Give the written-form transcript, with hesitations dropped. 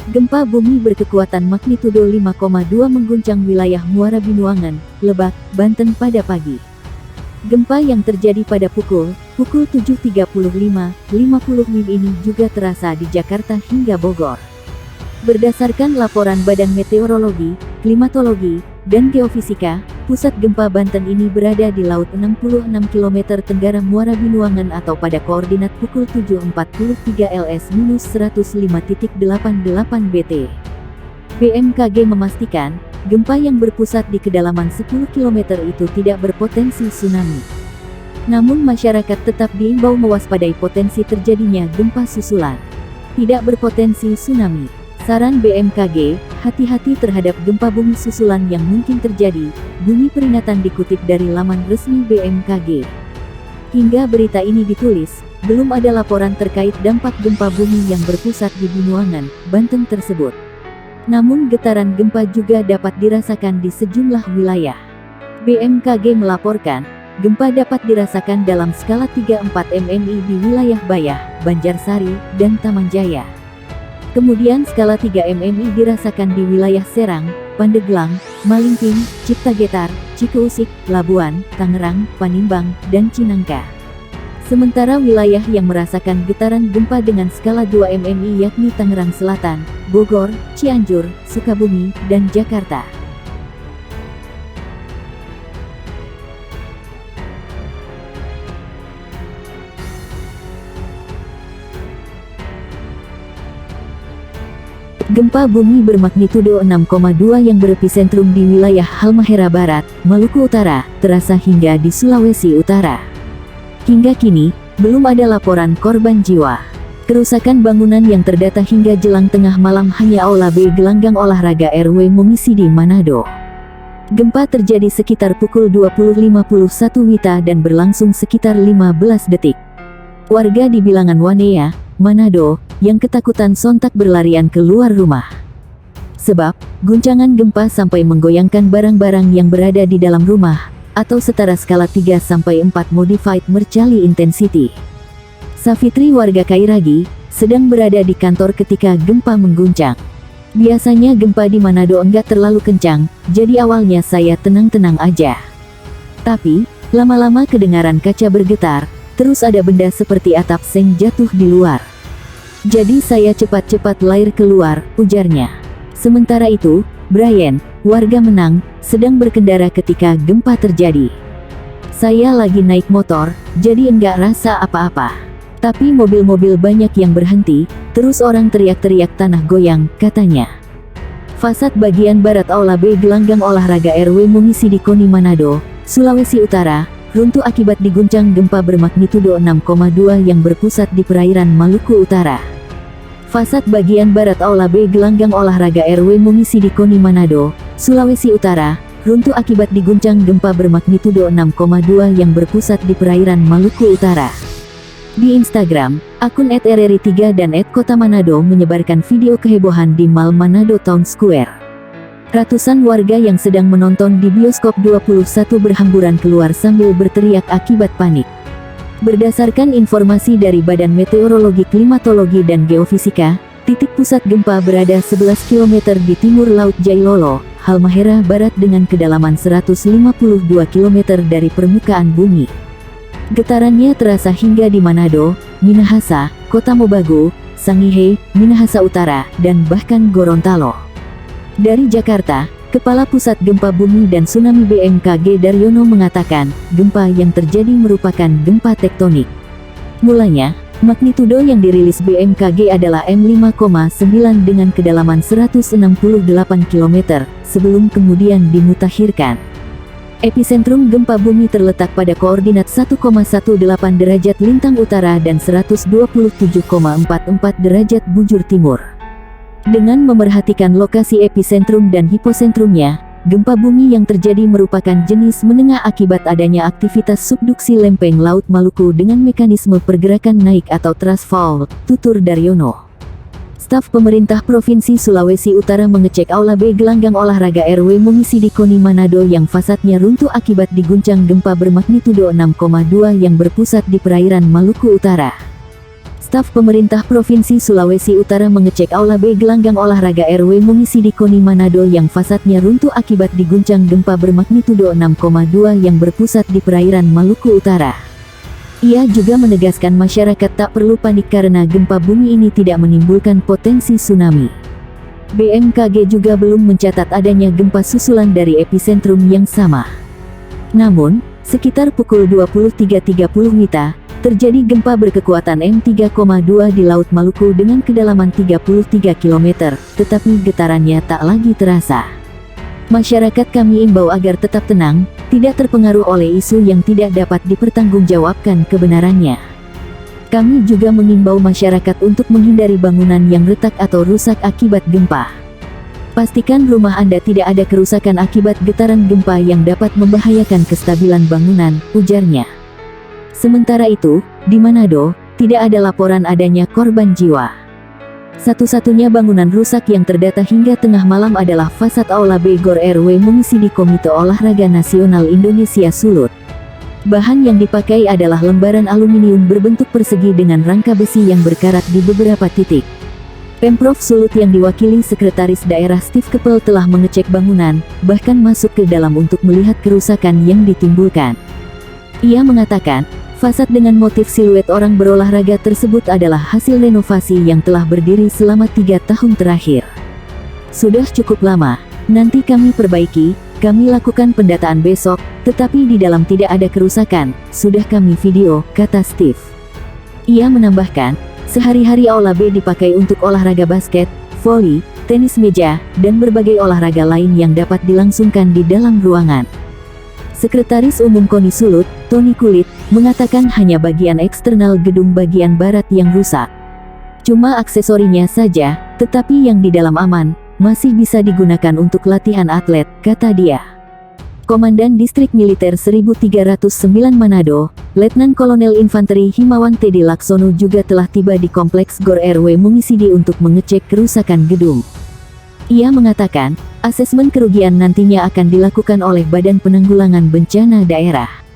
Gempa bumi berkekuatan magnitudo 5,2 mengguncang wilayah Muara Binuangan, Lebak, Banten pada pagi. Gempa yang terjadi pada pukul 7.35.50 WIB ini juga terasa di Jakarta hingga Bogor. Berdasarkan laporan Badan Meteorologi, Klimatologi, dan Geofisika, pusat gempa Banten ini berada di laut 66 km tenggara Muara Binuangan atau pada koordinat pukul 7.43 LS-105.88 BT. BMKG memastikan, gempa yang berpusat di kedalaman 10 km itu tidak berpotensi tsunami. Namun masyarakat tetap diimbau mewaspadai potensi terjadinya gempa susulan. Tidak berpotensi tsunami. Saran BMKG, hati-hati terhadap gempa bumi susulan yang mungkin terjadi, bunyi peringatan dikutip dari laman resmi BMKG. Hingga berita ini ditulis, belum ada laporan terkait dampak gempa bumi yang berpusat di Binuangan, Banten tersebut. Namun getaran gempa juga dapat dirasakan di sejumlah wilayah. BMKG melaporkan, gempa dapat dirasakan dalam skala 3-4 mmi di wilayah Bayah, Banjarsari, dan Taman Jaya. Kemudian skala 3 mmi dirasakan di wilayah Serang, Pandeglang, Malingping, Ciptagetar, Cikeusik, Labuan, Tangerang, Panimbang, dan Cinangka. Sementara wilayah yang merasakan getaran gempa dengan skala 2 mmi yakni Tangerang Selatan, Bogor, Cianjur, Sukabumi, dan Jakarta. Gempa bumi bermagnitudo 6,2 yang berepicentrum di wilayah Halmahera Barat, Maluku Utara, terasa hingga di Sulawesi Utara. Hingga kini, belum ada laporan korban jiwa. Kerusakan bangunan yang terdata hingga jelang tengah malam hanya Aula B Gelanggang Olahraga RW Momisidi Manado. Gempa terjadi sekitar pukul 20.51 WITA dan berlangsung sekitar 15 detik. Warga di bilangan Wanea, Manado, yang ketakutan sontak berlarian keluar rumah. Sebab, guncangan gempa sampai menggoyangkan barang-barang yang berada di dalam rumah, atau setara skala 3-4 Modified Mercalli Intensity. Safitri warga Kairagi, sedang berada di kantor ketika gempa mengguncang. Biasanya gempa di Manado enggak terlalu kencang, jadi awalnya saya tenang-tenang aja. Tapi, lama-lama kedengaran kaca bergetar, terus ada benda seperti atap seng jatuh di luar. Jadi saya cepat-cepat lari keluar, ujarnya. Sementara itu, Brian, warga Menang, sedang berkendara ketika gempa terjadi. Saya lagi naik motor, jadi enggak rasa apa-apa. Tapi mobil-mobil banyak yang berhenti, terus orang teriak-teriak tanah goyang, katanya. Fasad bagian barat Aula B Gelanggang Olahraga RW Momisidi Koni Manado, Sulawesi Utara, runtuh akibat diguncang gempa bermagnitudo 6,2 yang berpusat di perairan Maluku Utara. Fasad bagian barat Aula B Gelanggang Olahraga RW Momisidi Koni Manado, Sulawesi Utara, runtuh akibat diguncang gempa bermagnitudo 6,2 yang berpusat di perairan Maluku Utara. Di Instagram, akun @rri3 dan @kotamanado menyebarkan video kehebohan di Mall Manado Town Square. Ratusan warga yang sedang menonton di bioskop 21 berhamburan keluar sambil berteriak akibat panik. Berdasarkan informasi dari Badan Meteorologi Klimatologi dan Geofisika, titik pusat gempa berada 11 km di timur Laut Jailolo, Halmahera Barat dengan kedalaman 152 km dari permukaan bumi. Getarannya terasa hingga di Manado, Minahasa, Kota Mobagu, Sangihe, Minahasa Utara, dan bahkan Gorontalo. Dari Jakarta, Kepala Pusat Gempa Bumi dan Tsunami BMKG Daryono mengatakan, gempa yang terjadi merupakan gempa tektonik. Mulanya, magnitudo yang dirilis BMKG adalah M5,9 dengan kedalaman 168 km, sebelum kemudian dimutakhirkan. Epicentrum gempa bumi terletak pada koordinat 1,18 derajat lintang utara dan 127,44 derajat bujur timur. Dengan memerhatikan lokasi epicentrum dan hiposentrumnya, gempa bumi yang terjadi merupakan jenis menengah akibat adanya aktivitas subduksi lempeng laut Maluku dengan mekanisme pergerakan naik atau thrust fault, tutur Daryono. Staf pemerintah Provinsi Sulawesi Utara mengecek Aula B Gelanggang Olahraga RW Momisidi Koni Manado yang fasadnya runtuh akibat diguncang gempa bermagnitudo 6,2 yang berpusat di perairan Maluku Utara. Staf Pemerintah Provinsi Sulawesi Utara mengecek Aula B Gelanggang Olahraga RW Mungisidi Koni Manado yang fasadnya runtuh akibat diguncang gempa bermagnitudo 6,2 yang berpusat di perairan Maluku Utara. Ia juga menegaskan masyarakat tak perlu panik karena gempa bumi ini tidak menimbulkan potensi tsunami. BMKG juga belum mencatat adanya gempa susulan dari epicentrum yang sama. Namun, sekitar pukul 23.30 WITA, terjadi gempa berkekuatan M3,2 di Laut Maluku dengan kedalaman 33 km, tetapi getarannya tak lagi terasa. Masyarakat kami imbau agar tetap tenang, tidak terpengaruh oleh isu yang tidak dapat dipertanggungjawabkan kebenarannya. Kami juga mengimbau masyarakat untuk menghindari bangunan yang retak atau rusak akibat gempa. Pastikan rumah Anda tidak ada kerusakan akibat getaran gempa yang dapat membahayakan kestabilan bangunan, ujarnya. Sementara itu, di Manado, tidak ada laporan adanya korban jiwa. Satu-satunya bangunan rusak yang terdata hingga tengah malam adalah fasad Aula B Gor RW Mungisidi Komite Olahraga Nasional Indonesia Sulut. Bahan yang dipakai adalah lembaran aluminium berbentuk persegi dengan rangka besi yang berkarat di beberapa titik. Pemprov Sulut yang diwakili Sekretaris Daerah Steve Keppel telah mengecek bangunan, bahkan masuk ke dalam untuk melihat kerusakan yang ditimbulkan. Ia mengatakan, fasad dengan motif siluet orang berolahraga tersebut adalah hasil renovasi yang telah berdiri selama 3 tahun terakhir. Sudah cukup lama, nanti kami perbaiki, kami lakukan pendataan besok, tetapi di dalam tidak ada kerusakan, sudah kami video, kata Steve. Ia menambahkan, sehari-hari Aula B dipakai untuk olahraga basket, voli, tenis meja, dan berbagai olahraga lain yang dapat dilangsungkan di dalam ruangan. Sekretaris Umum KONI Sulut, Tony Kulit, mengatakan hanya bagian eksternal gedung bagian barat yang rusak. Cuma aksesorinya saja, tetapi yang di dalam aman, masih bisa digunakan untuk latihan atlet, kata dia. Komandan Distrik Militer 1309 Manado, Letnan Kolonel Infanteri Himawan Teddy Laksono juga telah tiba di Kompleks Gor RW Mungisidi untuk mengecek kerusakan gedung. Ia mengatakan, asesmen kerugian nantinya akan dilakukan oleh Badan Penanggulangan Bencana Daerah.